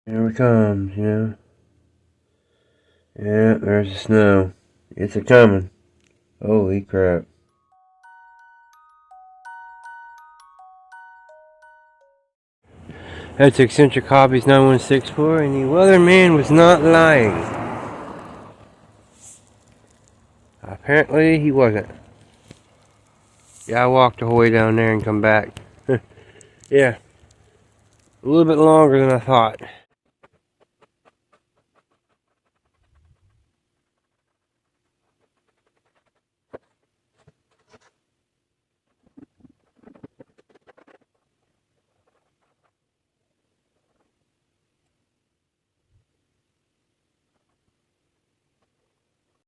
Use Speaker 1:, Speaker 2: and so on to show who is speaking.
Speaker 1: Here it comes, you know. Yeah, there's the snow. It's a-coming. Holy crap. That's Eccentric Hobbies 9164, and the weatherman was not lying. Apparently, he wasn't. Yeah, I walked the whole way down there and come back. Yeah. A little bit longer than I thought.